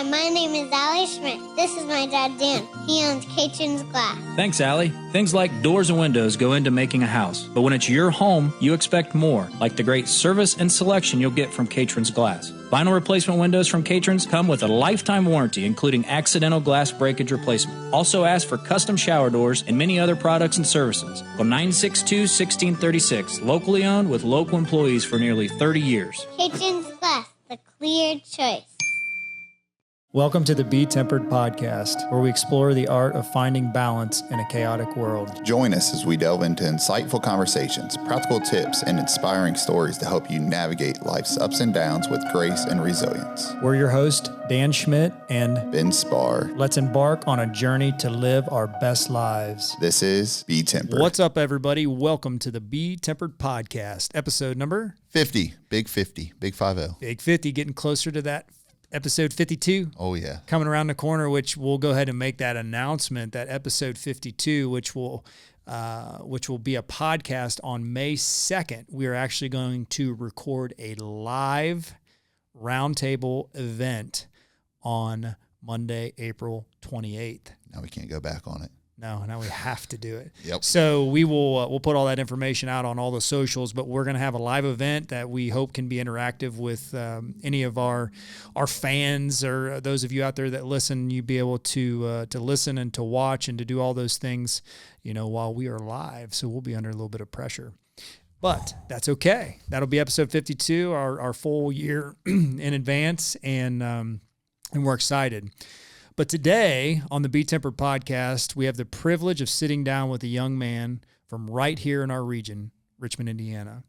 my name is Allie Schmidt. This is my dad, Dan. He owns Caitlin's Glass. Thanks, Allie. Things like doors and windows go into making a house. But when it's your home, you expect more, like the great service and selection you'll get from Caitlin's Glass. Vinyl replacement windows from Caitlin's come with a lifetime warranty, including accidental glass breakage replacement. Also ask for custom shower doors and many other products and services. Call 962-1636, locally owned with local employees for nearly 30 years. Caitlin's Glass, the clear choice. Welcome to the BeTempered podcast, where we explore the art of finding balance in a chaotic world. Join us as we delve into insightful conversations, practical tips, and inspiring stories to help you navigate life's ups and downs with grace and resilience. We're your host, Dan Schmidt and Ben Spahr. Let's embark on a journey to live our best lives. This is BeTempered. What's up, everybody? Welcome to the BeTempered podcast, episode number 50, Big 50, Big 50. Big 50, getting closer to that. Episode 52. Oh, yeah. Coming around the corner, which we'll go ahead and make that announcement, that episode 52, which will be a podcast on May 2nd. We are actually going to record a live roundtable event on Monday, April 28th. Now we can't go back on it. No, now we have to do it. Yep. So we will we'll put all that information out on all the socials, but we're going to have a live event that we hope can be interactive with any of our fans or those of you out there that listen. You be able to listen and to watch and to do all those things, while we are live. So we'll be under a little bit of pressure, but that's okay. That'll be episode 52, our full year in advance, and we're excited. But today on the BeTempered podcast, we have the privilege of sitting down with a young man from right here in our region, Richmond, Indiana,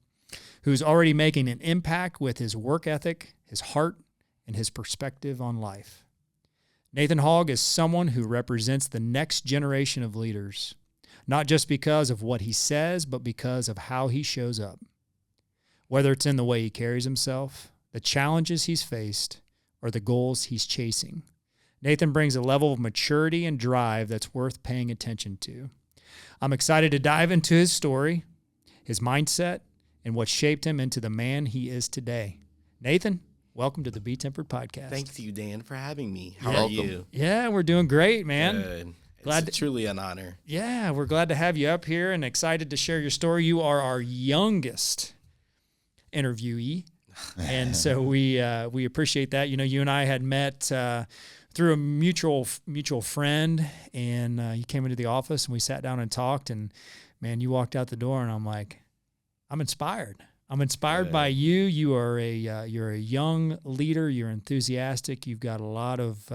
who's already making an impact with his work ethic, his heart, and his perspective on life. Nathan Hogg is someone who represents the next generation of leaders, not just because of what he says, but because of how he shows up. Whether it's in the way he carries himself, the challenges he's faced, or the goals he's chasing, Nathan brings a level of maturity and drive that's worth paying attention to. I'm excited to dive into his story, his mindset, and what shaped him into the man he is today. Nathan, welcome to the BeTempered podcast. Thank you, Dan, for having me. You're How are welcome. you? Yeah, we're doing great, man. Good. It's truly an honor. Yeah, we're glad to have you up here and excited to share your story. You are our youngest interviewee, and so we appreciate that. You and I had met through a mutual friend, and he came into the office and we sat down and talked, and man, you walked out the door and I'm like, I'm inspired. I'm inspired by you. You are you're a young leader. You're enthusiastic. You've got a lot of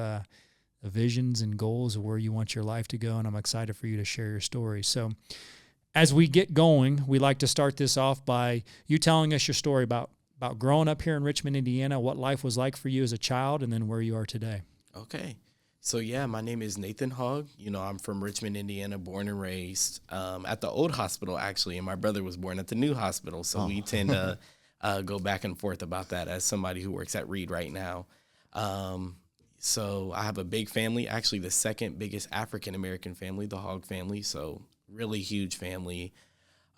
visions and goals of where you want your life to go, and I'm excited for you to share your story. So as we get going, we like to start this off by you telling us your story about growing up here in Richmond, Indiana, what life was like for you as a child, and then where you are today. Okay. So, yeah, my name is Nathan Hogg. I'm from Richmond, Indiana, born and raised at the old hospital, actually, and my brother was born at the new hospital. So we tend to go back and forth about that as somebody who works at Reed right now. So I have a big family, actually the second biggest African-American family, the Hogg family, so really huge family.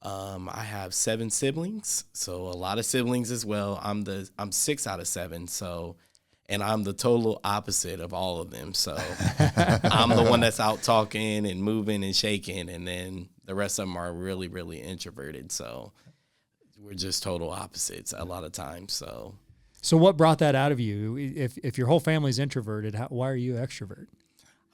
I have 7 siblings, so a lot of siblings as well. I'm 6 out of 7, so... And I'm the total opposite of all of them. So I'm the one that's out talking and moving and shaking. And then the rest of them are really, really introverted. So we're just total opposites a lot of times. So what brought that out of you? If your whole family's introverted, why are you extrovert?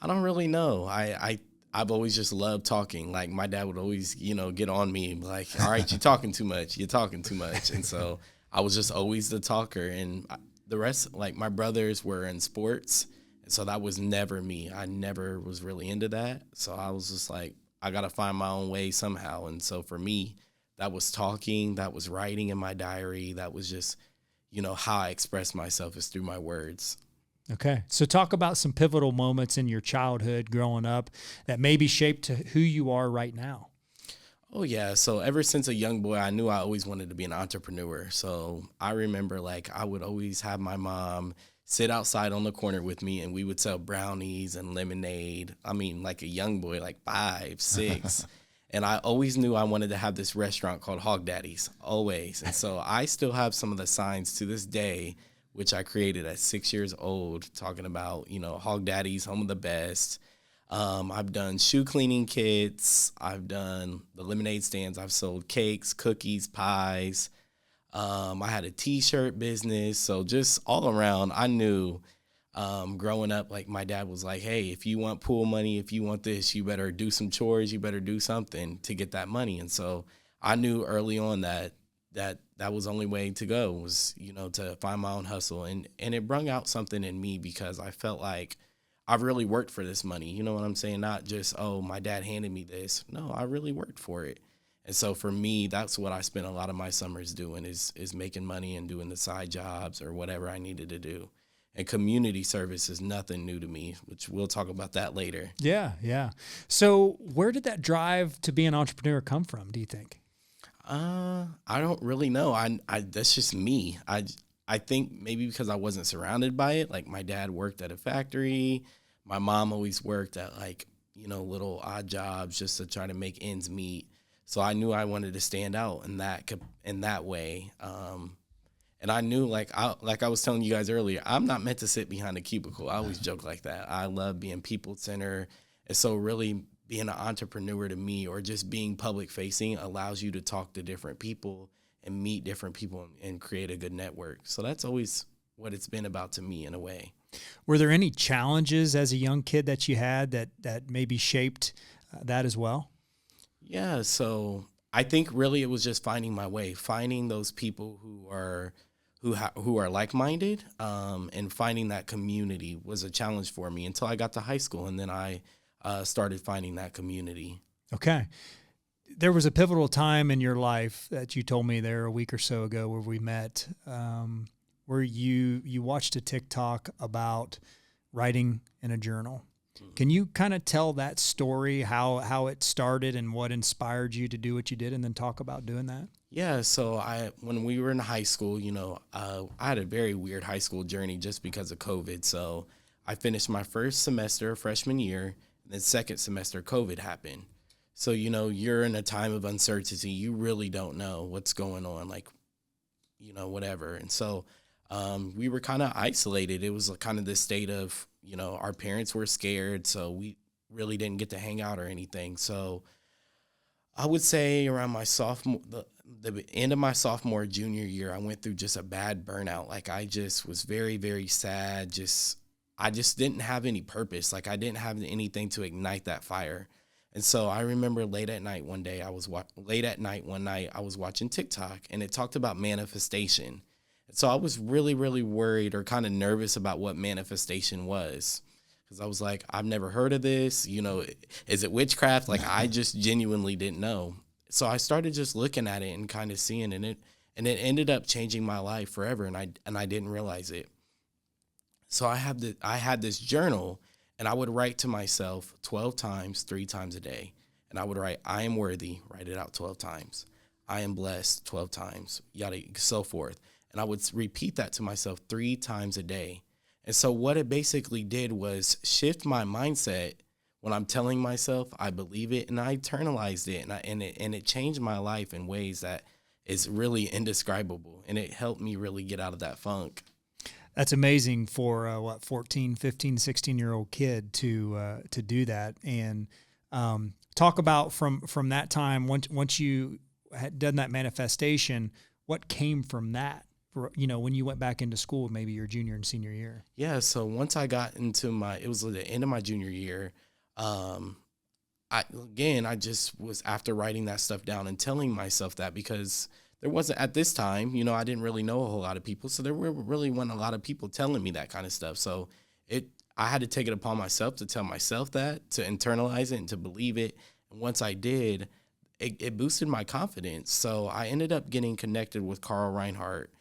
I don't really know. I've always just loved talking. Like my dad would always, get on me like, all right, you're talking too much. You're talking too much. And so I was just always the talker. And the rest, like my brothers were in sports, and so that was never me. I never was really into that. So I was just like, I got to find my own way somehow. And so for me, that was talking, that was writing in my diary. That was just, how I express myself is through my words. Okay. So talk about some pivotal moments in your childhood growing up that maybe shaped to who you are right now. Oh, yeah. So ever since a young boy, I knew I always wanted to be an entrepreneur. So I remember, I would always have my mom sit outside on the corner with me, and we would sell brownies and lemonade. I mean, like a young boy, like 5, 6. And I always knew I wanted to have this restaurant called Hog Daddy's, always. And so I still have some of the signs to this day which I created at 6 years old, talking about, Hog Daddy's home of the best. I've done shoe cleaning kits. I've done the lemonade stands. I've sold cakes, cookies, pies. I had a T-shirt business. So just all around, I knew growing up, like my dad was like, hey, if you want pool money, if you want this, you better do some chores. You better do something to get that money. And so I knew early on that was the only way to go was, to find my own hustle. And it brought out something in me because I felt like I've really worked for this money. You know what I'm saying? Not just, oh, my dad handed me this. No, I really worked for it. And so for me, that's what I spent a lot of my summers doing is making money and doing the side jobs or whatever I needed to do. And community service is nothing new to me, which we'll talk about that later. Yeah, yeah. So where did that drive to be an entrepreneur come from, do you think? I don't really know. I that's just me. I think maybe because I wasn't surrounded by it. Like my dad worked at a factory. My mom always worked at little odd jobs just to try to make ends meet. So I knew I wanted to stand out in that way. And I knew, like I was telling you guys earlier, I'm not meant to sit behind a cubicle. I always joke like that. I love being people-centered. And so really being an entrepreneur to me, or just being public-facing, allows you to talk to different people and meet different people and create a good network. So that's always what it's been about to me in a way. Were there any challenges as a young kid that you had that maybe shaped that as well? Yeah, so I think really it was just finding my way, finding those people who are like-minded, and finding that community was a challenge for me until I got to high school, and then I started finding that community. Okay. There was a pivotal time in your life that you told me there a week or so ago where we met, where you watched a TikTok about writing in a journal. Can you kind of tell that story, how it started and what inspired you to do what you did, and then talk about doing that? Yeah, so when we were in high school, I had a very weird high school journey just because of COVID. So I finished my first semester freshman year, and then second semester COVID happened. So, you're in a time of uncertainty. You really don't know what's going on, whatever. And so we were kind of isolated. It was kind of this state of, our parents were scared, so we really didn't get to hang out or anything. So I would say around my the end of my sophomore, junior year, I went through just a bad burnout. Like I just was very, very sad. I just didn't have any purpose. Like I didn't have anything to ignite that fire. And so I remember late at night one night, I was watching TikTok, and it talked about manifestation. So I was really, really worried or kind of nervous about what manifestation was, because I was like, I've never heard of this. Is it witchcraft? Like I just genuinely didn't know. So I started just looking at it and kind of seeing it, and it ended up changing my life forever, and I didn't realize it. So I had this journal, and I would write to myself 12 times, 3 times a day, and I would write, I am worthy, write it out 12 times. I am blessed 12 times, yada, so forth. And I would repeat that to myself 3 times a day. And so what it basically did was shift my mindset. When I'm telling myself I believe it, and I internalized it, and it changed my life in ways that is really indescribable. And it helped me really get out of that funk. That's amazing for 14, 15, 16-year-old kid to do that. And talk about from that time, once you had done that manifestation, what came from that? When you went back into school, maybe your junior and senior year. Yeah. So once I got into it was the end of my junior year. I just was, after writing that stuff down and telling myself that, because there wasn't, at this time, I didn't really know a whole lot of people. So there really wasn't a lot of people telling me that kind of stuff. So I had to take it upon myself to tell myself that, to internalize it and to believe it. And once I did, it boosted my confidence. So I ended up getting connected with Carl Reinhardt,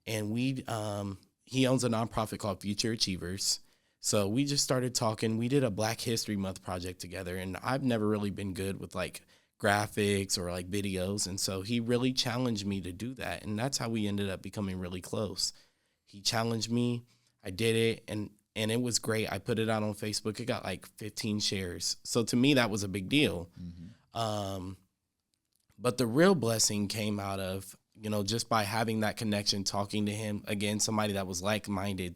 and he owns a nonprofit called Future Achievers. So we just started talking. We did a Black History Month project together, and I've never really been good with graphics or videos. And so he really challenged me to do that. And that's how we ended up becoming really close. He challenged me. I did it, and it was great. I put it out on Facebook. It got 15 shares. So to me, that was a big deal. Mm-hmm. But the real blessing came out of just by having that connection, talking to him, again, somebody that was like-minded,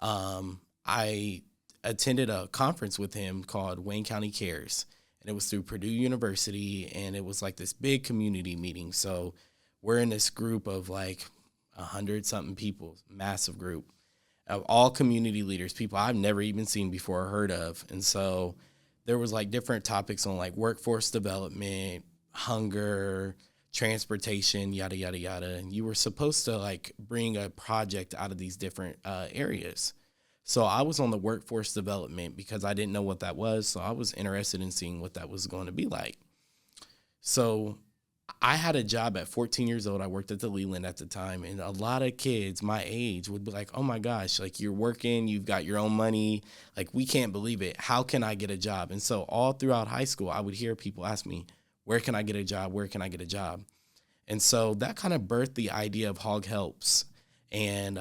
I attended a conference with him called Wayne County Cares, and it was through Purdue University, and it was like this big community meeting. So we're in this group of like 100-something people, massive group of all community leaders, people I've never even seen before or heard of. And so there was like different topics on like workforce development, hunger, transportation, yada, yada, yada. And you were supposed to like bring a project out of these different areas. So I was on the workforce development because I didn't know what that was. So I was interested in seeing what that was going to be like. So I had a job at 14 years old. I worked at the Leland at the time. And a lot of kids my age would be like, oh my gosh, like you're working, you've got your own money. Like we can't believe it. How can I get a job? And so all throughout high school, I would hear people ask me, where can I get a job? Where can I get a job? And so that kind of birthed the idea of Hogg Helps. And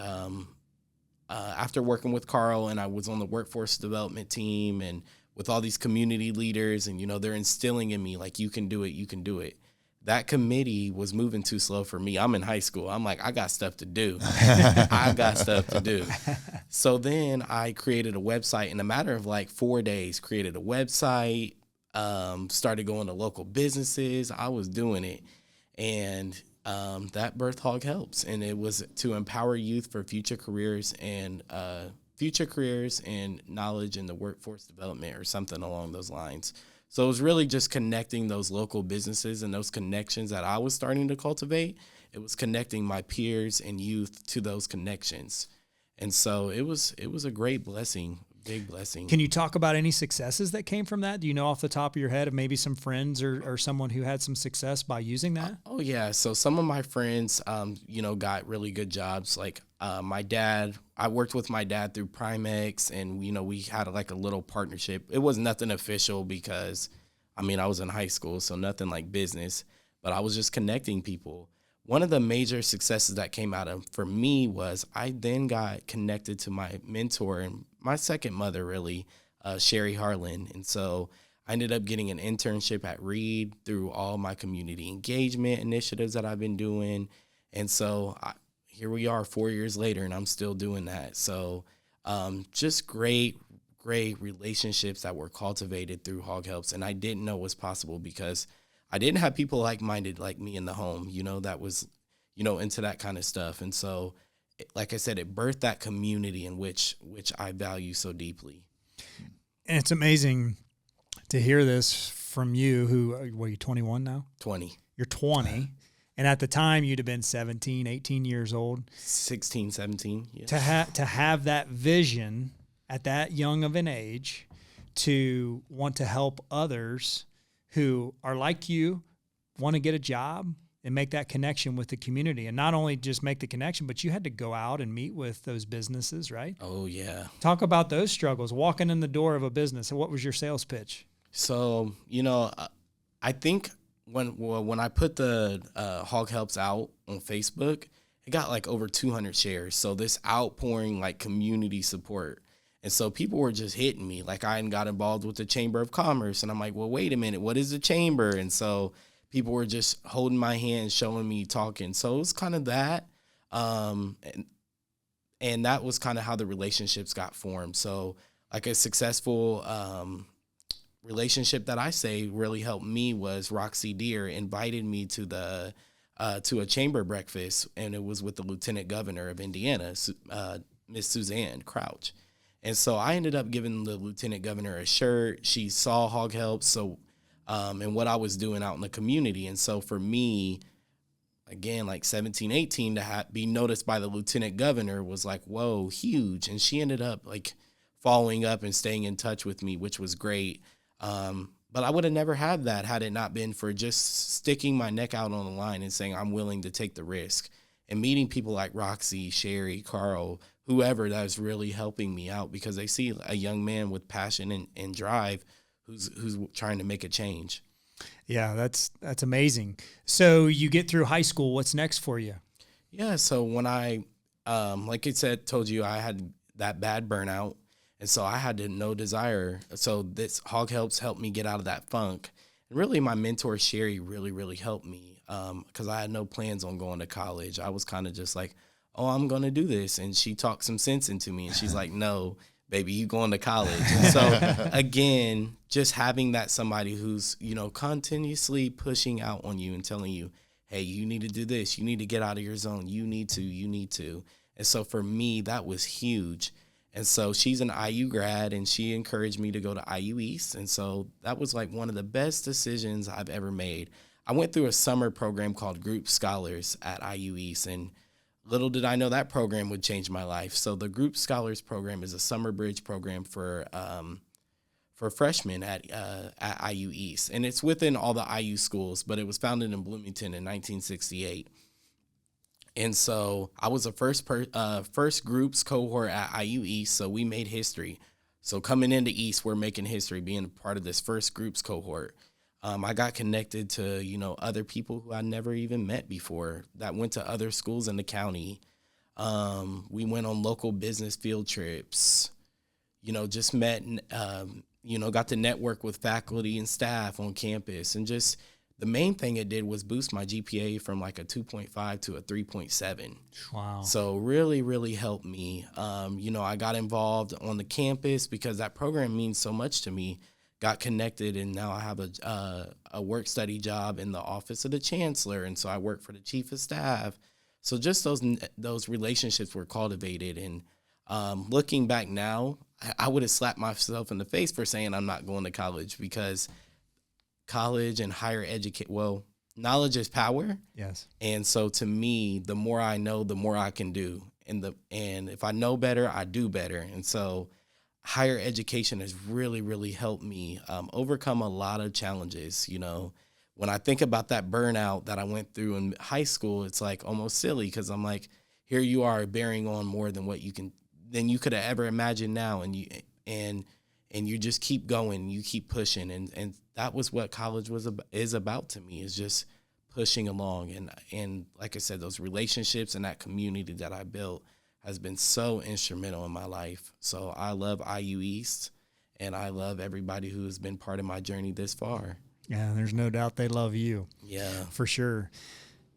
after working with Carl, and I was on the workforce development team and with all these community leaders, and, they're instilling in me, like, you can do it, you can do it. That committee was moving too slow for me. I'm in high school. I'm like, I got stuff to do. I got stuff to do. So then I created a website in a matter of like 4 days, created a website, started going to local businesses. I was doing it. And that birthed Hogg Helps, and it was to empower youth for future careers and knowledge in the workforce development or something along those lines. So it was really just connecting those local businesses and those connections that I was starting to cultivate. It was connecting my peers and youth to those connections. And so it was a great blessing. Big blessing. Can you talk about any successes that came from that? Do you know off the top of your head of maybe some friends or someone who had some success by using that? Oh yeah. So some of my friends, got really good jobs. Like my dad, I worked with my dad through Primex, and we had like a little partnership. It was nothing official because, I was in high school, so nothing like business. But I was just connecting people. One of the major successes that came out of for me was I then got connected to my mentor and my second mother, really, Sherry Harlan. And so I ended up getting an internship at Reed through all my community engagement initiatives that I've been doing. And so here we are 4 years later, and I'm still doing that. So just great relationships that were cultivated through Hogg Helps. And I didn't know was possible because I didn't have people like-minded like me in the home, that was, into that kind of stuff. And so, like I said, it birthed that community in which I value so deeply. And it's amazing to hear this from you who, what are you, 21 now? 20. You're 20. And at the time, you'd have been 17, 18 years old. 16, 17, yes. To have that vision at that young of an age to want to help others who are like you, want to get a job and make that connection with the community. And not only just make the connection, but you had to go out and meet with those businesses, right? Oh, yeah. Talk about those struggles, walking in the door of a business. What was your sales pitch? So, I think when I put the Hogg Helps out on Facebook, it got like over 200 shares. So this outpouring like community support. And so people were just hitting me. Like I got involved with the Chamber of Commerce, and I'm like, well, wait a minute, what is the Chamber? And so people were just holding my hand, showing me, talking. So it was kind of that. And that was kind of how the relationships got formed. So like a successful relationship that I say really helped me was Roxy Deere invited me to a chamber breakfast, and it was with the Lieutenant Governor of Indiana, Miss Suzanne Crouch. And so I ended up giving the Lieutenant Governor a shirt. She saw Hogg Helps, so and what I was doing out in the community. And so for me, again, like 17, 18, to be noticed by the Lieutenant Governor was like, whoa, huge. And she ended up like following up and staying in touch with me, which was great. But I would have never had that had it not been for just sticking my neck out on the line and saying I'm willing to take the risk, and meeting people like Roxy, Sherry, Carl, whoever that is really helping me out because they see a young man with passion and drive who's trying to make a change. Yeah, that's amazing. So you get through high school. What's next for you? Yeah, so when I, like I said, told you I had that bad burnout, and so I had no desire. So this Hogg Helps helped me get out of that funk. And really, my mentor, Sherry, really, really helped me because I had no plans on going to college. I was kind of just like, oh, I'm going to do this. And she talked some sense into me. And she's like, no, baby, you going to college. And so, again, just having that somebody who's, continuously pushing out on you and telling you, hey, you need to do this. You need to get out of your zone. You need to. And so for me, that was huge. And so she's an IU grad, and she encouraged me to go to IU East. And so that was like one of the best decisions I've ever made. I went through a summer program called Group Scholars at IU East, and little did I know that program would change my life. So the Group Scholars program is a summer bridge program for freshmen at IU East. And it's within all the IU schools, but it was founded in Bloomington in 1968. And so I was the first groups cohort at IU East, so we made history. So coming into East, we're making history, being a part of this first groups cohort. I got connected to, other people who I never even met before that went to other schools in the county. We went on local business field trips, just met, got to network with faculty and staff on campus, and just the main thing it did was boost my GPA from like a 2.5 to a 3.7. Wow. So really, really helped me. I got involved on the campus because that program means so much to me. Got connected, and now I have a work study job in the office of the chancellor, and so I work for the chief of staff. So just those relationships were cultivated, and looking back now, I would have slapped myself in the face for saying I'm not going to college, because college and higher education, knowledge is power. Yes. And so to me, the more I know, the more I can do. And if I know better, I do better. And so higher education has really, really helped me overcome a lot of challenges. When I think about that burnout that I went through in high school, it's like almost silly, because I'm like, here you are bearing on more than you could have ever imagined now. And you just keep going, you keep pushing. And that was what college is about to me, is just pushing along. And like I said, those relationships and that community that I built has been so instrumental in my life. So I love IU East, and I love everybody who has been part of my journey this far. Yeah, there's no doubt they love you. Yeah. For sure.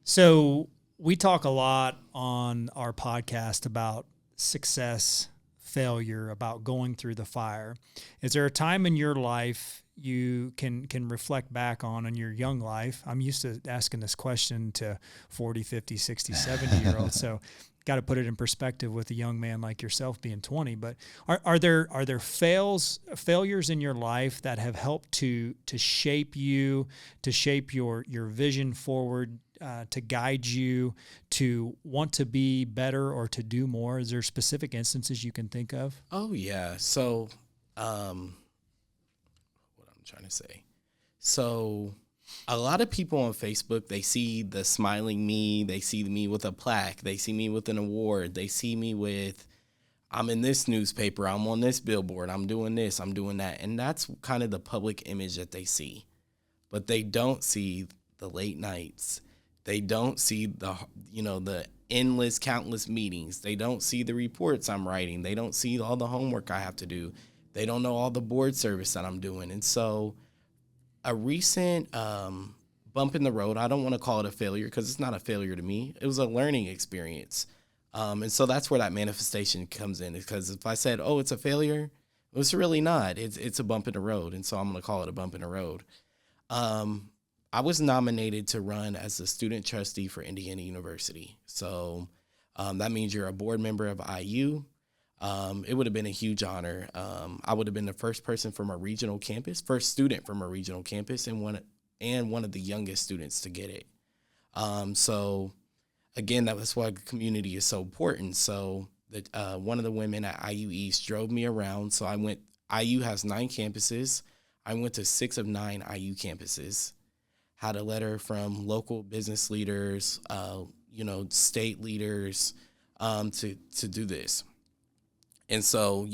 So we talk a lot on our podcast about success, failure, about going through the fire. Is there a time in your life you can reflect back on in your young life? I'm used to asking this question to 40, 50, 60, 70-year-olds. So got to put it in perspective with a young man like yourself being 20. But are there failures in your life that have helped to shape you, to shape your vision forward, to guide you to want to be better or to do more? Is there specific instances you can think of? Oh yeah. So, what I'm trying to say. So a lot of people on Facebook, they see the smiling me, they see me with a plaque, they see me with an award, they see me with, I'm in this newspaper, I'm on this billboard, I'm doing this, I'm doing that. And that's kind of the public image that they see. But they don't see the late nights. They don't see the endless, countless meetings. They don't see the reports I'm writing. They don't see all the homework I have to do. They don't know all the board service that I'm doing. And so a recent bump in the road, I don't want to call it a failure because it's not a failure to me. It was a learning experience. And so that's where that manifestation comes in, because if I said, oh, it's a failure, it's really not. It's a bump in the road. And so I'm going to call it a bump in the road. I was nominated to run as the student trustee for Indiana University. So that means you're a board member of IU. It would have been a huge honor. I would have been the first person from a regional campus, first student from a regional campus, and one of the youngest students to get it. So again, that's why community is so important. So one of the women at IU East drove me around. So IU has 9 campuses. I went to 6 of 9 IU campuses. Had a letter from local business leaders, state leaders, to do this. And so,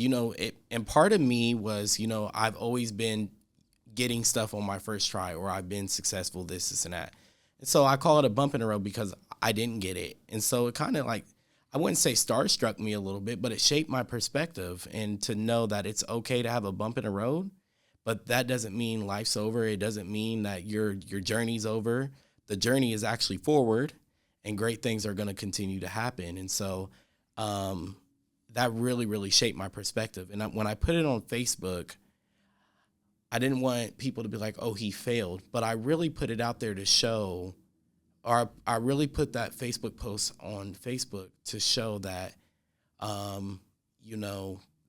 and part of me was, I've always been getting stuff on my first try, or I've been successful, this and that. And so I call it a bump in the road because I didn't get it. And so it kind of like, I wouldn't say starstruck me a little bit, but it shaped my perspective, and to know that it's okay to have a bump in the road, but that doesn't mean life's over. It doesn't mean that your journey's over. The journey is actually forward, and great things are going to continue to happen. And so that really, really shaped my perspective. And when I put it on Facebook, I didn't want people to be like, oh, he failed. But I really put it out there to show, or I really put that Facebook post on Facebook to show that,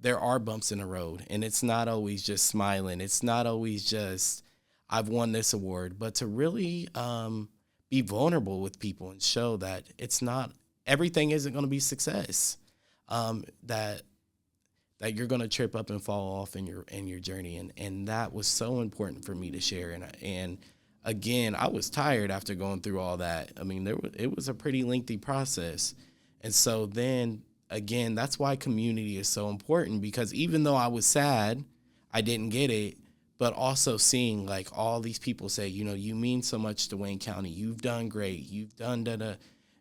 there are bumps in the road, and it's not always just smiling. It's not always just, I've won this award, but to really be vulnerable with people and show that it's not, everything isn't going to be success, that you're going to trip up and fall off in your journey. And that was so important for me to share. And again, I was tired after going through all that. I mean, it was a pretty lengthy process. And so then again, that's why community is so important, because even though I was sad, I didn't get it, but also seeing like all these people say, you mean so much to Wayne County. You've done great. You've done da-da.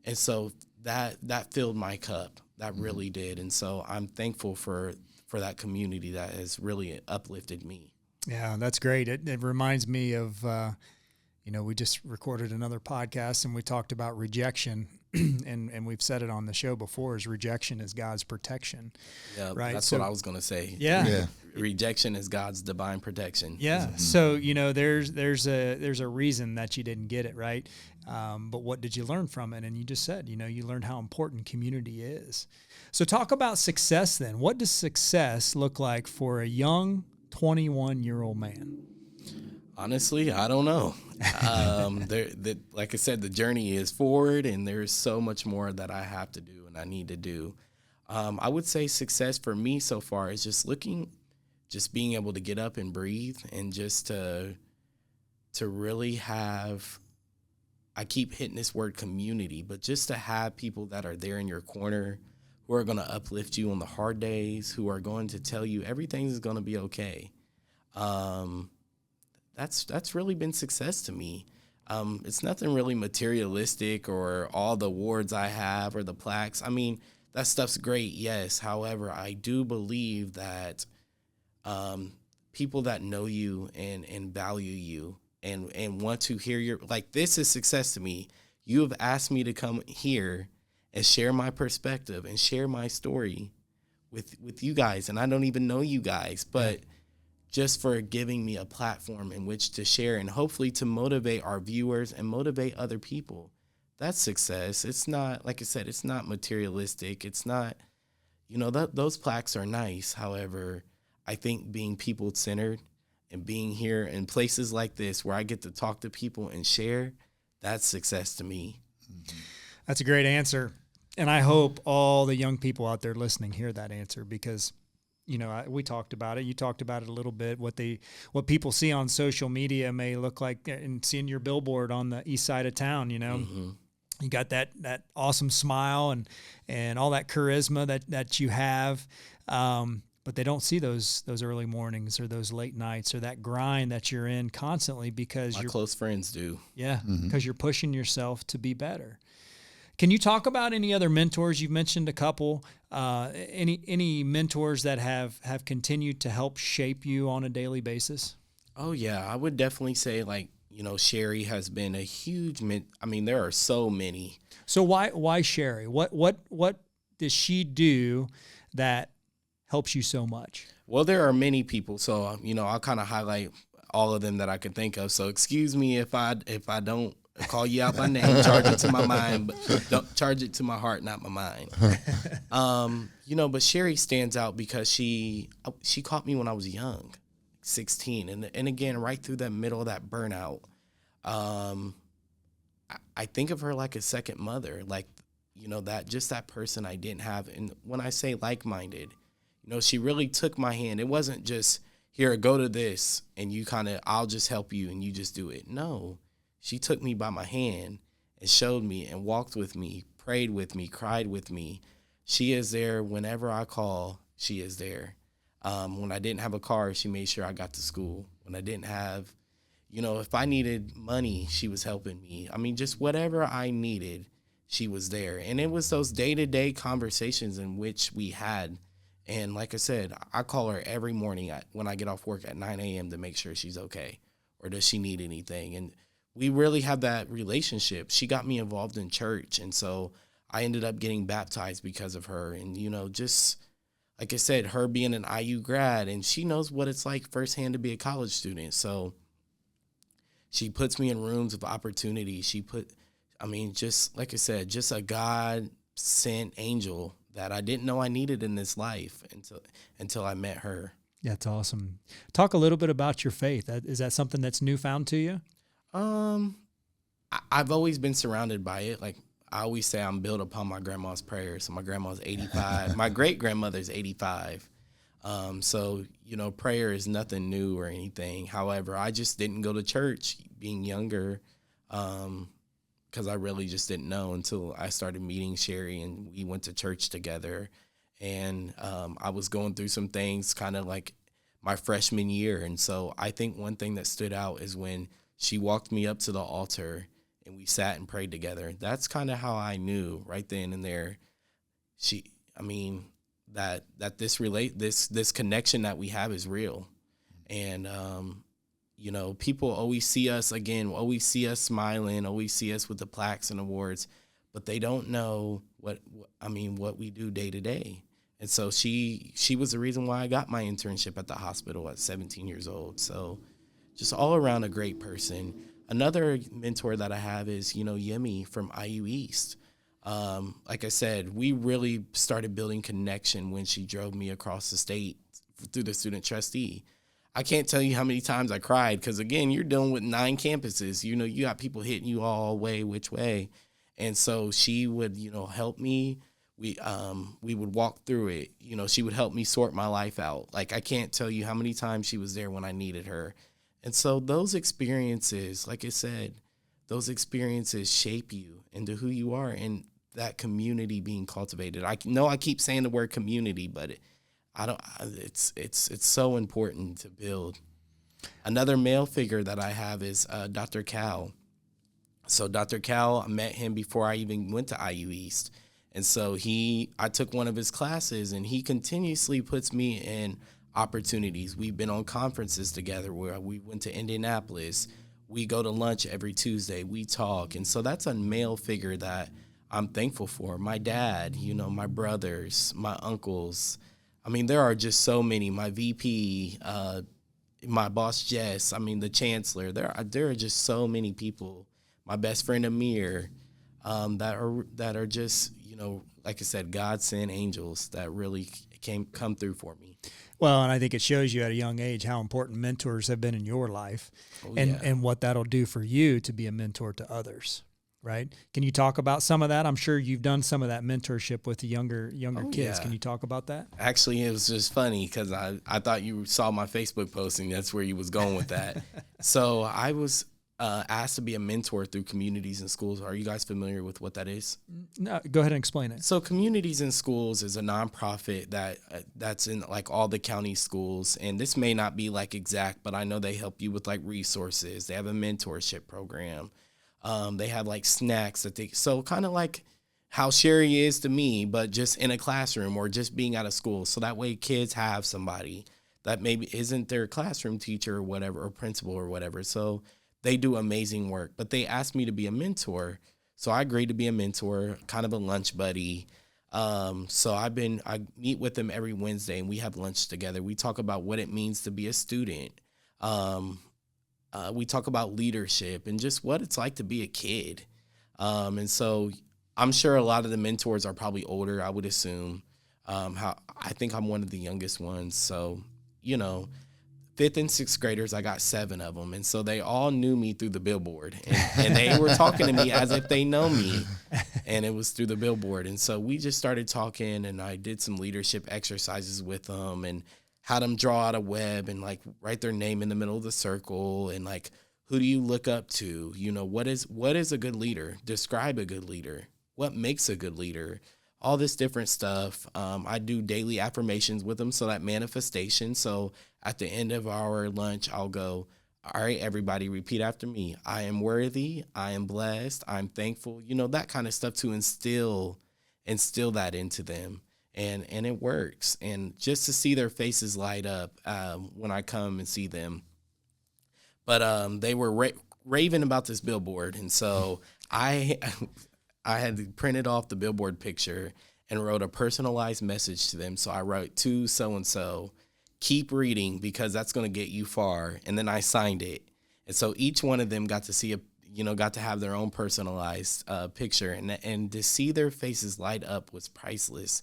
And so that filled my cup. That really did. And so I'm thankful for that community that has really uplifted me. Yeah, that's great. It reminds me of, we just recorded another podcast and we talked about rejection. and we've said it on the show before, is rejection is God's protection. Yeah, right. That's what I was going to say. Yeah. Rejection is God's divine protection. Yeah. Mm-hmm. So, there's a reason that you didn't get it, right? But what did you learn from it? And you just said, you learned how important community is. So talk about success then. What does success look like for a young 21-year-old man? Honestly, I don't know. Like I said, the journey is forward, and there's so much more that I have to do and I need to do. I would say success for me so far is just being able to get up and breathe, and just to really have, I keep hitting this word community, but just to have people that are there in your corner, who are going to uplift you on the hard days, who are going to tell you everything's going to be okay. That's really been success to me. It's nothing really materialistic or all the awards I have or the plaques. I mean, that stuff's great, yes. However, I do believe that people that know you and value you and want to hear this is success to me. You have asked me to come here and share my perspective and share my story with you guys. And I don't even know you guys, but just for giving me a platform in which to share and hopefully to motivate our viewers and motivate other people. That's success. It's not, like I said, it's not materialistic. It's not, those plaques are nice. However, I think being people-centered and being here in places like this where I get to talk to people and share, that's success to me. That's a great answer. And I hope all the young people out there listening hear that answer, because we talked about it. You talked about it a little bit. What people see on social media may look like, and seeing your billboard on the east side of town. Mm-hmm. You got that awesome smile and all that charisma that you have, but they don't see those early mornings or those late nights or that grind that you're in constantly, because my close friends do. Yeah, because you're pushing yourself to be better. Can you talk about any other mentors? You've mentioned a couple. Any mentors that have continued to help shape you on a daily basis? Oh yeah, I would definitely say Sherry has been a huge there are so many. So why Sherry? What does she do that helps you so much? Well, there are many people. So I'll kind of highlight all of them that I can think of. So excuse me if I don't call you out by name, charge it to my mind, but don't charge it to my heart, not my mind. But Sherry stands out because she caught me when I was young, 16. And again, right through that middle of that burnout. I think of her like a second mother, that person I didn't have. And when I say like-minded, she really took my hand. It wasn't just, here, go to this and I'll just help you and you just do it. No. She took me by my hand and showed me and walked with me, prayed with me, cried with me. She is there whenever I call. She is there. When I didn't have a car, she made sure I got to school. When I didn't have, if I needed money, she was helping me. Just whatever I needed, she was there. And it was those day-to-day conversations in which we had And like I said, I call her every morning when I get off work at 9 a.m. to make sure she's okay, or does she need anything. And we really have that relationship. She got me involved in church, and so I ended up getting baptized because of her. And, just like I said, her being an IU grad, and she knows what it's like firsthand to be a college student. So she puts me in rooms of opportunity. Just like I said, just a God sent angel that I didn't know I needed in this life until I met her. That's awesome. Talk a little bit about your faith. Is that something that's newfound to you? I've always been surrounded by it. Like I always say, I'm built upon my grandma's prayers. So my grandma's 85. My great grandmother's 85. So prayer is nothing new or anything. However, I just didn't go to church being younger, because I really just didn't know until I started meeting Sherry and we went to church together. And I was going through some things kind of like my freshman year. And so I think one thing that stood out is when she walked me up to the altar and we sat and prayed together. That's kind of how I knew right then and there. That this connection that we have is real. And people always see us smiling, always see us with the plaques and awards, but they don't know what we do day to day. And so she was the reason why I got my internship at the hospital at 17 years old. So just all around a great person. Another mentor that I have is, Yemi from IU East. Like I said, we really started building connection when she drove me across the state through the student trustee. I can't tell you how many times I cried because, again, you're dealing with 9 campuses. You got people hitting you all which way. And so she would, help me. We would walk through it. She would help me sort my life out. Like, I can't tell you how many times she was there when I needed her. And so those experiences, like I said, those experiences shape you into who you are and that community being cultivated. I know I keep saying the word community, but it's so important to build. Another male figure that I have is Dr. Cal. So Dr. Cal, I met him before I even went to IU East. And so I took one of his classes, and he continuously puts me in opportunities. We've been on conferences together where we went to Indianapolis. We go to lunch every Tuesday. We talk. And so that's a male figure that I'm thankful for. My dad, my brothers, my uncles. There are just so many. My VP, my boss, Jess, the chancellor. There are just so many people. My best friend, Amir, that are just, like I said, God sent angels that really come through for me. Well, and I think it shows you at a young age how important mentors have been in your life, and what that'll do for you to be a mentor to others, right? Can you talk about some of that? I'm sure you've done some of that mentorship with the younger kids. Yeah. Can you talk about that? Actually, it was just funny because I thought you saw my Facebook posting. That's where you was going with that. So I was asked to be a mentor through Communities in Schools. Are you guys familiar with what that is? No, go ahead and explain it. So Communities in Schools is a nonprofit that's in like all the county schools. And this may not be like exact, but I know they help you with like resources. They have a mentorship program. They have like snacks so kind of like how Sherry is to me, but just in a classroom or just being out of school. So that way kids have somebody that maybe isn't their classroom teacher or whatever, or principal or whatever. So they do amazing work, but they asked me to be a mentor. So I agreed to be a mentor, kind of a lunch buddy. So I meet with them every Wednesday and we have lunch together. We talk about what it means to be a student. We talk about leadership and just what it's like to be a kid. And so I'm sure a lot of the mentors are probably older, I would assume. I think I'm one of the youngest ones. So, 5th and 6th graders, I got 7 of them. And so they all knew me through the billboard. And they were talking to me as if they know me. And it was through the billboard. And so we just started talking, and I did some leadership exercises with them and had them draw out a web and, like, write their name in the middle of the circle. And, like, who do you look up to? What is a good leader? Describe a good leader. What makes a good leader? All this different stuff. I do daily affirmations with them, so that manifestation. So at the end of our lunch, I'll go, all right, everybody, repeat after me. I am worthy. I am blessed. I'm thankful. That kind of stuff to instill that into them. and it works. And just to see their faces light up when I come and see them. But they were raving about this billboard, and so I had printed off the billboard picture and wrote a personalized message to them. So I wrote, to so-and-so, keep reading because that's going to get you far. And then I signed it. And so each one of them got to see got to have their own personalized picture, and to see their faces light up was priceless.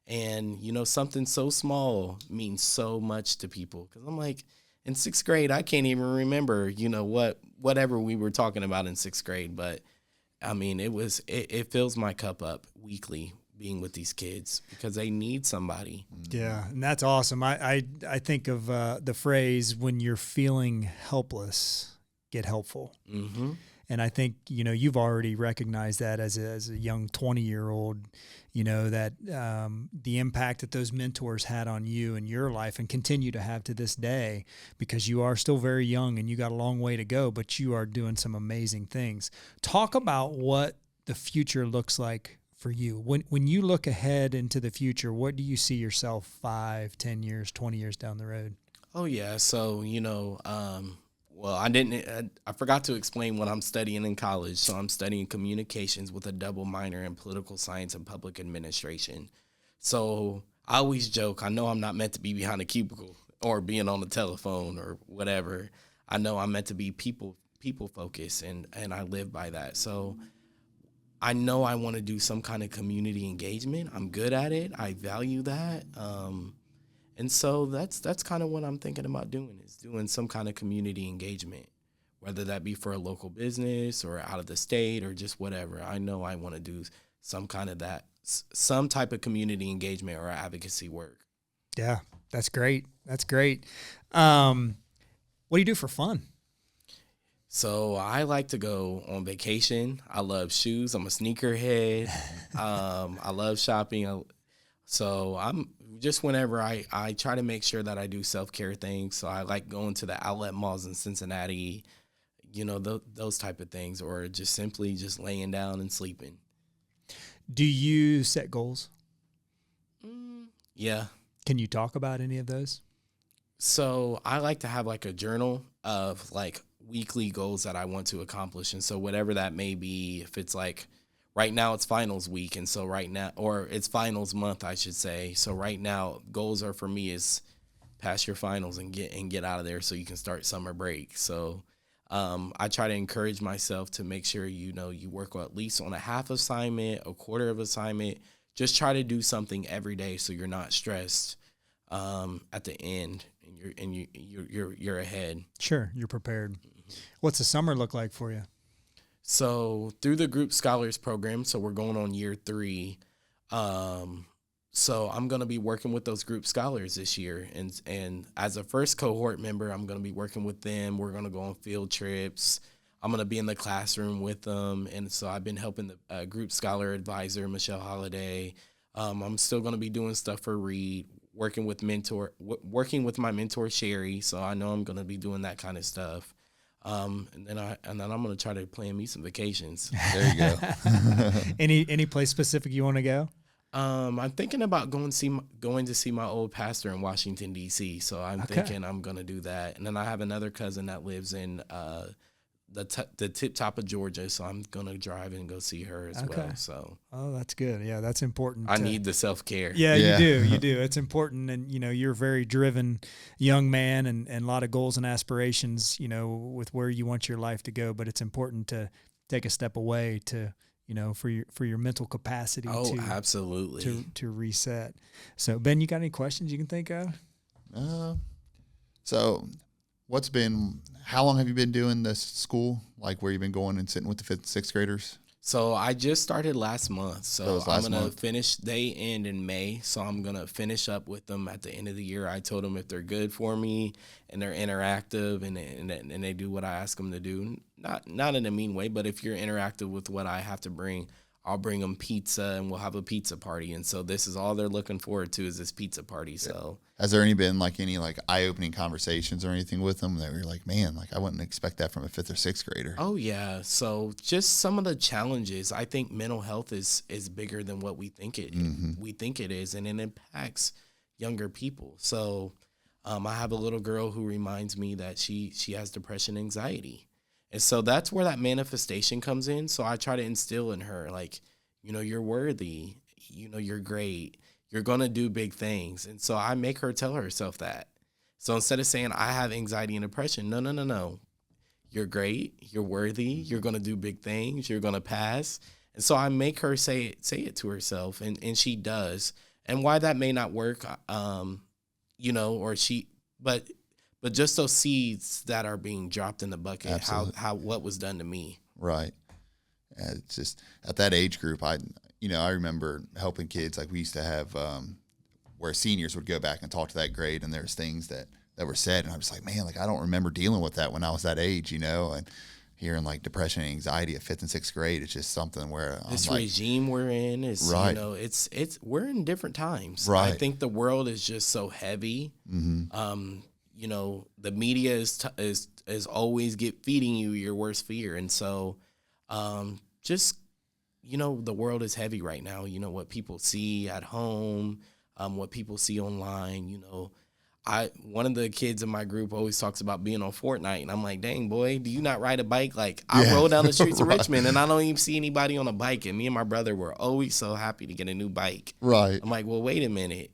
And, something so small means so much to people. Because I'm like, in 6th grade, I can't even remember, whatever we were talking about in 6th grade. But, I mean, it fills my cup up weekly being with these kids because they need somebody. Yeah, and that's awesome. I think of the phrase, when you're feeling helpless, get helpful. Mm-hmm. And I think, you've already recognized that as a young 20-year-old, that the impact that those mentors had on you and your life and continue to have to this day, because you are still very young and you got a long way to go, but you are doing some amazing things. Talk about what the future looks like for you. When you look ahead into the future, what do you see yourself 5, 10 years, 20 years down the road? Oh, yeah. So, well, I forgot to explain what I'm studying in college. So I'm studying communications with a double minor in political science and public administration. So I always joke, I know I'm not meant to be behind a cubicle or being on the telephone or whatever. I know I'm meant to be people focused, and I live by that. So I know I want to do some kind of community engagement. I'm good at it. I value that. And so that's kind of what I'm thinking about doing, is doing some kind of community engagement, whether that be for a local business or out of the state or just whatever. I know I want to do some kind of that, some type of community engagement or advocacy work. Yeah, that's great. That's great. What do you do for fun? So I like to go on vacation. I love shoes. I'm a sneakerhead. I love shopping. So I'm just, whenever I try to make sure that I do self-care things. So I like going to the outlet malls in Cincinnati, those type of things, or just simply just laying down and sleeping. Do you set goals? Yeah. Can you talk about any of those? So I like to have like a journal of like weekly goals that I want to accomplish. And so whatever that may be, if it's like, right now it's finals week, and so right now, or it's finals month, I should say. So right now, goals are for me is pass your finals and get out of there so you can start summer break. So I try to encourage myself to make sure you work at least on a half assignment, a quarter of assignment. Just try to do something every day so you're not stressed at the end, and you're ahead. Sure, you're prepared. Mm-hmm. What's the summer look like for you? So through the Group Scholars Program, so we're going on year 3. So I'm going to be working with those group scholars this year. And as a first cohort member, I'm going to be working with them. We're going to go on field trips. I'm going to be in the classroom with them. And so I've been helping the group scholar advisor, Michelle Holliday. I'm still going to be doing stuff for Reed, working with my mentor, Sherry. So I know I'm going to be doing that kind of stuff. And then I'm going to try to plan me some vacations. There you go. Any place specific you want to go? I'm thinking about going to see my old pastor in Washington, D.C. So I'm thinking I'm going to do that. And then I have another cousin that lives in the tip top of Georgia. So I'm going to drive and go see her as well. So. Oh, that's good. Yeah, that's important. I need the self-care. Yeah, you do. You do. It's important. And, you're a very driven young man and a lot of goals and aspirations, with where you want your life to go. But it's important to take a step away to, for your mental capacity. Oh, absolutely. To reset. So, Ben, you got any questions you can think of? So how long have you been doing this school? Like where you've been going and sitting with the 5th and 6th graders? So I just started last month. So I'm going to finish, they end in May. So I'm going to finish up with them at the end of the year. I told them if they're good for me and they're interactive and they do what I ask them to do, not in a mean way, but if you're interactive with what I have to bring, I'll bring them pizza and we'll have a pizza party. And so this is all they're looking forward to is this pizza party. So has there been any eye-opening conversations or anything with them that were like, man, I wouldn't expect that from a 5th or 6th grader? Oh yeah. So just some of the challenges. I think mental health is bigger than what we think it is, and it impacts younger people. So I have a little girl who reminds me that she has depression, anxiety. And so that's where that manifestation comes in. So I try to instill in her, you're worthy, you're great, you're going to do big things. And so I make her tell herself that. So instead of saying I have anxiety and depression, no. You're great, you're worthy, you're going to do big things, you're going to pass. And so I make her say it to herself, and she does. And why that may not work, but just those seeds that are being dropped in the bucket, Absolutely. how what was done to me. Right. It's just at that age group, I remember helping kids. We used to have where seniors would go back and talk to that grade, and there's things that were said, and I was like, man, I don't remember dealing with that when I was that age, and hearing depression and anxiety at 5th and 6th grade, it's just something where this regime we're in is, right. It's we're in different times. Right. I think the world is just so heavy. Mm-hmm. The media is always feeding you your worst fear. And so, the world is heavy right now. What people see at home, what people see online, one of the kids in my group always talks about being on Fortnite, and I'm like, dang, boy, do you not ride a bike? I roll down the streets of Right. Richmond, and I don't even see anybody on a bike, and me and my brother were always so happy to get a new bike. Right. I'm like, well, wait a minute,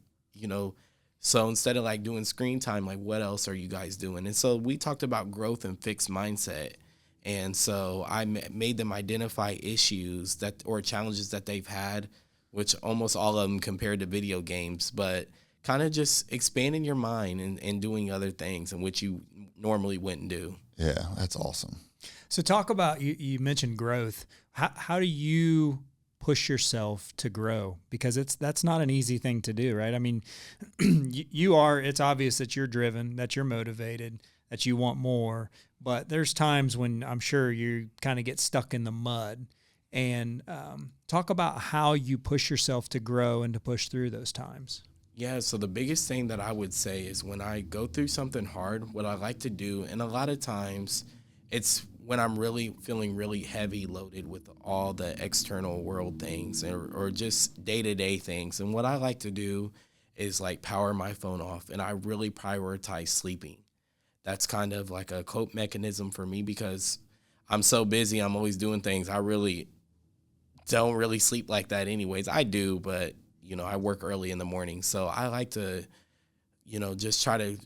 so instead of doing screen time, what else are you guys doing? And so we talked about growth and fixed mindset. And so I made them identify issues or challenges that they've had, which almost all of them compared to video games, but kind of just expanding your mind and doing other things in which you normally wouldn't do. Yeah, that's awesome. So talk about, you mentioned growth. How do you push yourself to grow? Because that's not an easy thing to do, right? I mean, it's obvious that you're driven, that you're motivated, that you want more, but there's times when I'm sure you kind of get stuck in the mud. And talk about how you push yourself to grow and to push through those times. Yeah, so the biggest thing that I would say is when I go through something hard, what I like to do, and a lot of times it's when I'm really feeling really heavy loaded with all the external world things or just day-to-day things. And what I like to do is power my phone off, and I really prioritize sleeping. That's kind of like a cope mechanism for me because I'm so busy. I'm always doing things. I really don't really sleep like that anyways. I do, but I work early in the morning. So I like to, just try to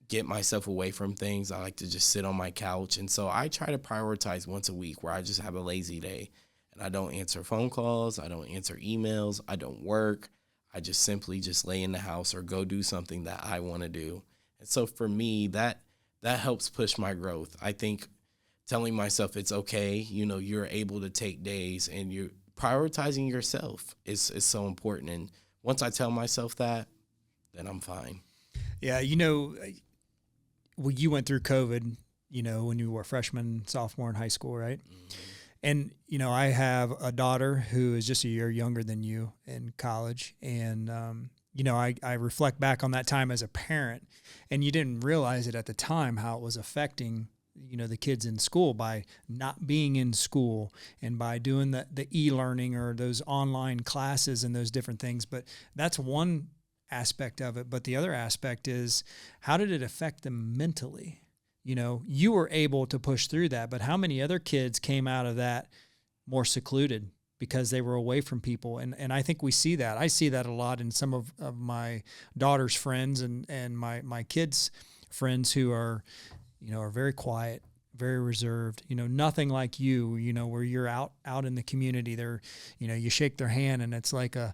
get myself away from things. I like to just sit on my couch. And so I try to prioritize once a week where I just have a lazy day and I don't answer phone calls. I don't answer emails. I don't work. I just simply just lay in the house or go do something that I want to do. And so for me, that helps push my growth. I think telling myself it's okay, you're able to take days and you're prioritizing yourself is so important. And once I tell myself that, then I'm fine. Yeah. You went through COVID, when you were a freshman, sophomore in high school, right? Mm-hmm. And, I have a daughter who is just a year younger than you in college. And, I reflect back on that time as a parent, and you didn't realize it at the time how it was affecting the kids in school by not being in school and by doing the e-learning or those online classes and those different things. But that's one aspect of it. But the other aspect is, how did it affect them mentally? You were able to push through that, but how many other kids came out of that more secluded because they were away from people? And I think we see that. I see that a lot in some of my daughter's friends and my kids' friends who are very quiet, very reserved, nothing like you, where you're out in the community. They're, you shake their hand and it's like a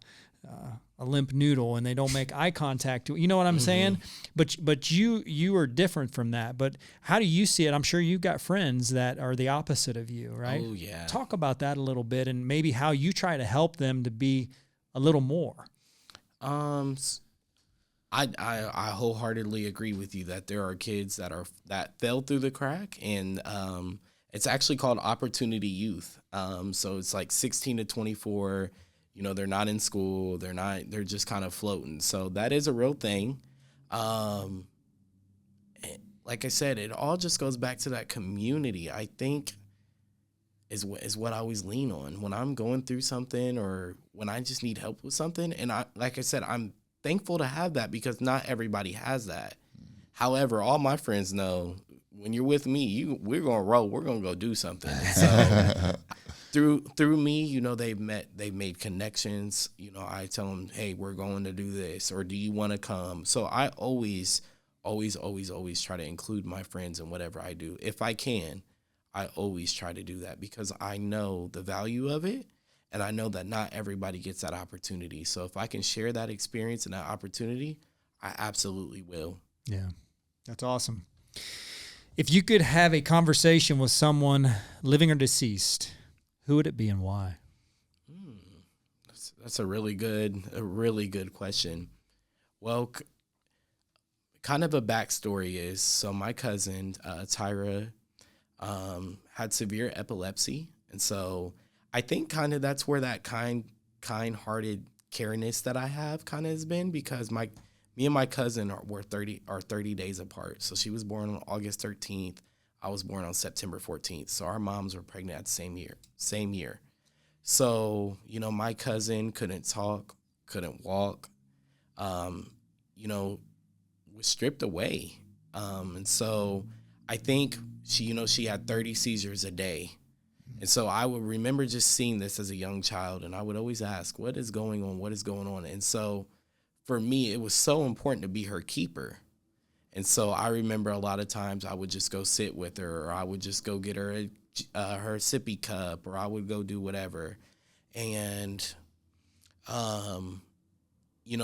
limp noodle and they don't make eye contact. You know what I'm saying? But you are different from that. But how do you see it? I'm sure you've got friends that are the opposite of you, right? Oh, yeah. Talk about that a little bit and maybe how you try to help them to be a little more. I wholeheartedly agree with you that there are kids that fell through the crack, and It's actually called Opportunity Youth. So it's like 16 to 24. They're not in school. They're just kind of floating. So that is a real thing. Like I said, it all just goes back to that community, I think, is what I always lean on when I'm going through something or when I just need help with something. And like I said, I'm thankful to have that because not everybody has that. However, all my friends know when you're with me, we're going to roll. We're going to go do something. And so through me, they've made connections. I tell them, hey, we're going to do this, or do you want to come? So I always try to include my friends in whatever I do. If I can, I always try to do that because I know the value of it, and I know that not everybody gets that opportunity. So if I can share that experience and that opportunity, I absolutely will. Yeah, that's awesome. If you could have a conversation with someone living or deceased, who would it be and why? That's a really good question. Well, kind of a backstory is, so my cousin, Tyra, had severe epilepsy. And so I think kind of that's where that kind-hearted cariness that I have kind of has been, because me and my cousin are 30 days apart. So she was born on August 13th. I was born on September 14th. So our moms were pregnant at the same year. So, my cousin couldn't talk, couldn't walk, was stripped away. And so I think she had 30 seizures a day. And so I would remember just seeing this as a young child, and I would always ask, what is going on? What is going on? And so for me, it was so important to be her keeper. And so I remember a lot of times I would just go sit with her, or I would just go get her her sippy cup, or I would go do whatever. And,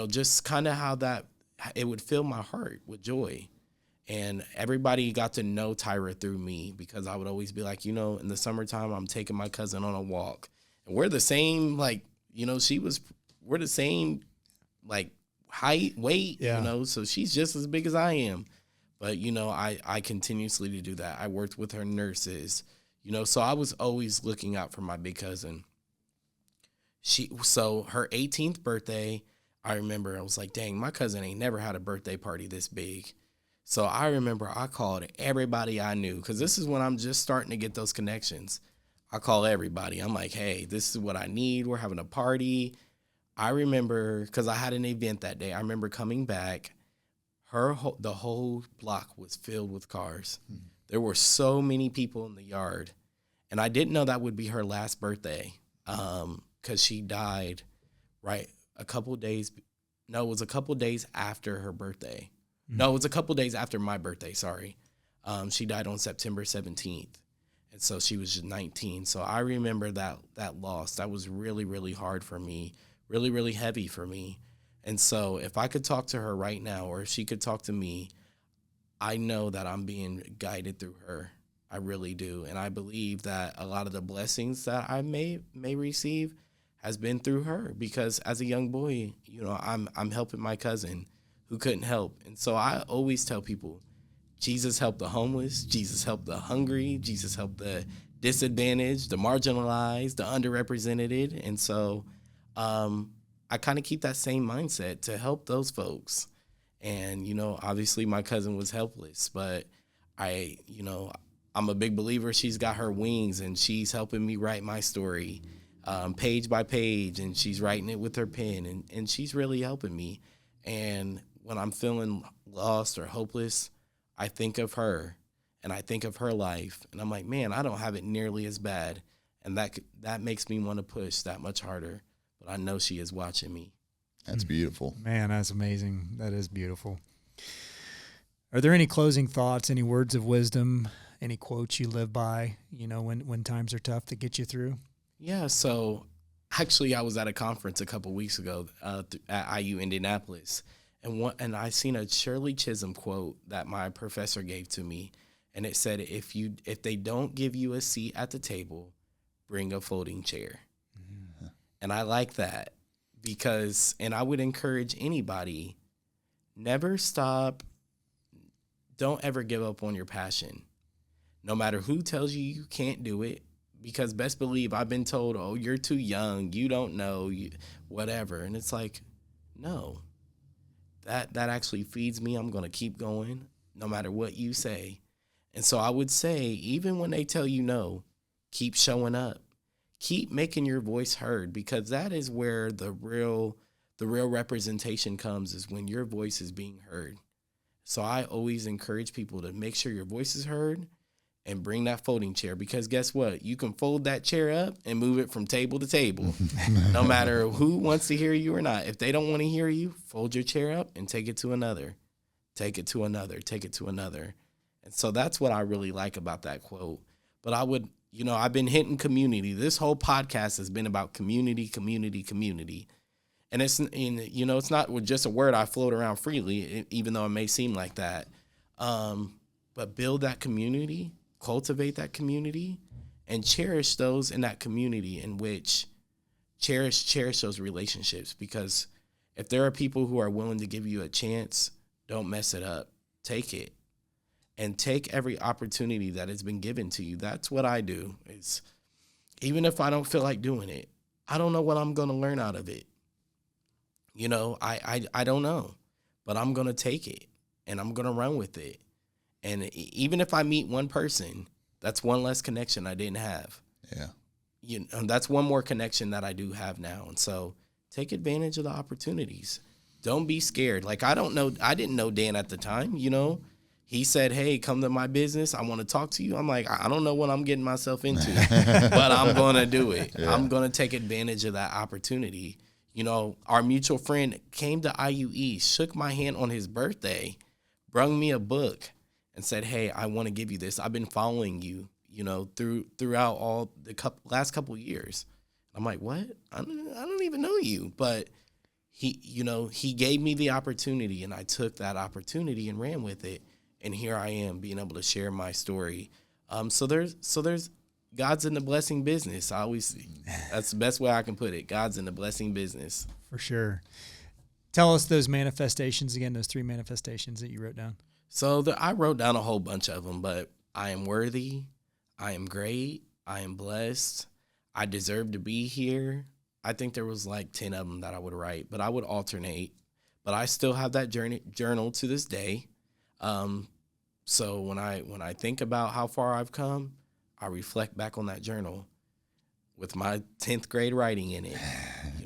just kind of how that, it would fill my heart with joy. And everybody got to know Tyra through me, because I would always be like, in the summertime, I'm taking my cousin on a walk. And we're the same, we're the same, height, weight, so she's just as big as I am. But, I continuously to do that. I worked with her nurses, so I was always looking out for my big cousin. So her 18th birthday, I remember I was like, dang, my cousin ain't never had a birthday party this big. So I remember I called everybody I knew, because this is when I'm just starting to get those connections. I call everybody. I'm like, hey, this is what I need. We're having a party. I remember, because I had an event that day, I remember coming back. The whole block was filled with cars. Mm-hmm. There were so many people in the yard. And I didn't know that would be her last birthday, because she died it was a couple days after her birthday. No, it was a couple days after my birthday, sorry. She died on September 17th. And so she was just 19. So I remember that loss. That was really, really hard for me, really, really heavy for me. And so if I could talk to her right now, or if she could talk to me, I know that I'm being guided through her. I really do. And I believe that a lot of the blessings that I may receive has been through her, because as a young boy, I'm helping my cousin who couldn't help. And so I always tell people, Jesus helped the homeless, Jesus helped the hungry, Jesus helped the disadvantaged, the marginalized, the underrepresented. And so I kind of keep that same mindset to help those folks. And, obviously my cousin was helpless, but I'm a big believer she's got her wings, and she's helping me write my story page by page, and she's writing it with her pen, and she's really helping me. And when I'm feeling lost or hopeless, I think of her, and I think of her life, and I'm like, man, I don't have it nearly as bad. And that makes me want to push that much harder. But I know she is watching me. That's beautiful. Man, that's amazing. That is beautiful. Are there any closing thoughts, any words of wisdom, any quotes you live by, when times are tough, that get you through? Yeah, so actually I was at a conference a couple weeks ago at IU Indianapolis, and I seen a Shirley Chisholm quote that my professor gave to me, and it said, if they don't give you a seat at the table, bring a folding chair. Mm-hmm. And I like that, because, and I would encourage anybody, never stop, don't ever give up on your passion. No matter who tells you you can't do it, because best believe I've been told, oh, you're too young, you don't know, whatever. And it's like, no, that actually feeds me. I'm going to keep going no matter what you say. And so I would say, even when they tell you no, keep showing up. Keep making your voice heard, because that is where the real representation comes, is when your voice is being heard. So I always encourage people to make sure your voice is heard and bring that folding chair, because guess what? You can fold that chair up and move it from table to table, no matter who wants to hear you or not. If they don't want to hear you, fold your chair up and take it to another. Take it to another. Take it to another. And so that's what I really like about that quote. But I would, I've been hitting community. This whole podcast has been about community, community, community. And it's not just a word I float around freely, even though it may seem like that. But build that community, cultivate that community, and cherish those in that community, in which cherish those relationships. Because if there are people who are willing to give you a chance, don't mess it up. Take it. And take every opportunity that has been given to you. That's what I do. Is even if I don't feel like doing it, I don't know what I'm going to learn out of it. I don't know, but I'm going to take it and I'm going to run with it. And even if I meet one person, that's one less connection I didn't have. Yeah. That's one more connection that I do have now. And so take advantage of the opportunities. Don't be scared. Like, I didn't know Dan at the time, He said, hey, come to my business. I want to talk to you. I'm like, I don't know what I'm getting myself into, but I'm going to do it. Yeah. I'm going to take advantage of that opportunity. Our mutual friend came to IUE, shook my hand on his birthday, brung me a book, and said, hey, I want to give you this. I've been following you, throughout all the last couple of years. I'm like, what? I don't even know you. But he gave me the opportunity, and I took that opportunity and ran with it. And here I am, being able to share my story. So there's God's in the blessing business. That's the best way I can put it. God's in the blessing business. For sure. Tell us those manifestations again, those 3 manifestations that you wrote down. So I wrote down a whole bunch of them, but I am worthy. I am great. I am blessed. I deserve to be here. I think there was like 10 of them that I would write, but I would alternate. But I still have that journal to this day. So when I think about how far I've come, I reflect back on that journal with my 10th grade writing in it,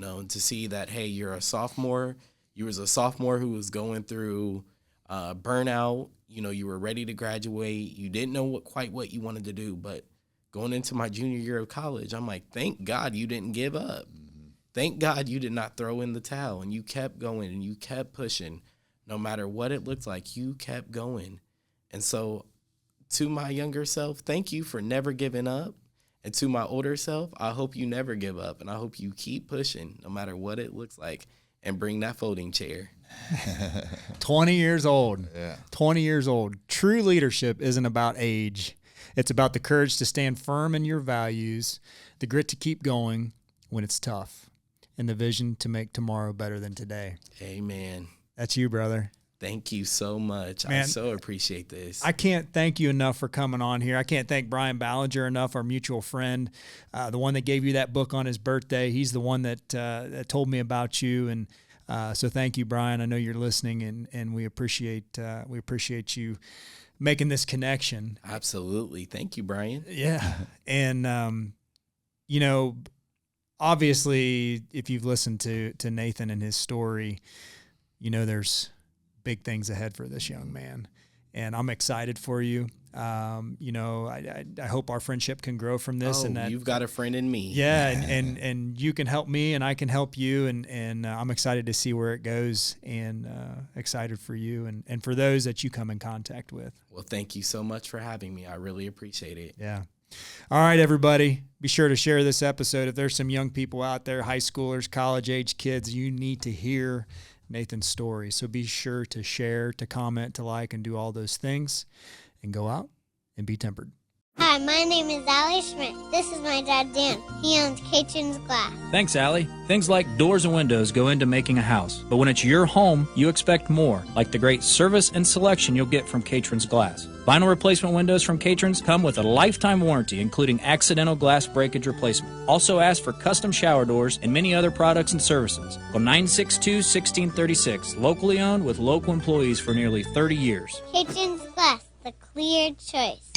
and to see that, hey, you're a sophomore. You was a sophomore who was going through burnout. You were ready to graduate. You didn't know what you wanted to do, but going into my junior year of college, I'm like, thank God you didn't give up. Mm-hmm. Thank God you did not throw in the towel, and you kept going and you kept pushing. No matter what it looked like, you kept going. And so to my younger self, thank you for never giving up. And to my older self, I hope you never give up. And I hope you keep pushing no matter what it looks like, and bring that folding chair. 20 years old. Yeah. 20 years old. True leadership isn't about age. It's about the courage to stand firm in your values, the grit to keep going when it's tough, and the vision to make tomorrow better than today. Amen. That's you, brother. Thank you so much. Man, I so appreciate this. I can't thank you enough for coming on here. I can't thank Brian Ballinger enough, our mutual friend, the one that gave you that book on his birthday. He's the one that told me about you. And so thank you, Brian. I know you're listening, and we appreciate you making this connection. Absolutely. Thank you, Brian. Yeah. And, obviously, if you've listened to Nathan and his story, there's big things ahead for this young man, and I'm excited for you. I hope our friendship can grow from this, and that you've got a friend in me. Yeah. And you can help me, and I can help you. And I'm excited to see where it goes, and excited for you and for those that you come in contact with. Well, thank you so much for having me. I really appreciate it. Yeah. All right, everybody, be sure to share this episode. If there's some young people out there, high schoolers, college age kids, you need to hear Nathan's story. So be sure to share, to comment, to like, and do all those things, and go out and be tempered. Hi, my name is Allie Schmidt. This is my dad, Dan. He owns Caitlin's Glass. Thanks, Allie. Things like doors and windows go into making a house, but when it's your home, you expect more, like the great service and selection you'll get from Caitlin's Glass. Vinyl replacement windows from Caitlin's come with a lifetime warranty, including accidental glass breakage replacement. Also ask for custom shower doors and many other products and services. Call 962-1636, locally owned with local employees for nearly 30 years. Caitlin's Glass, the clear choice.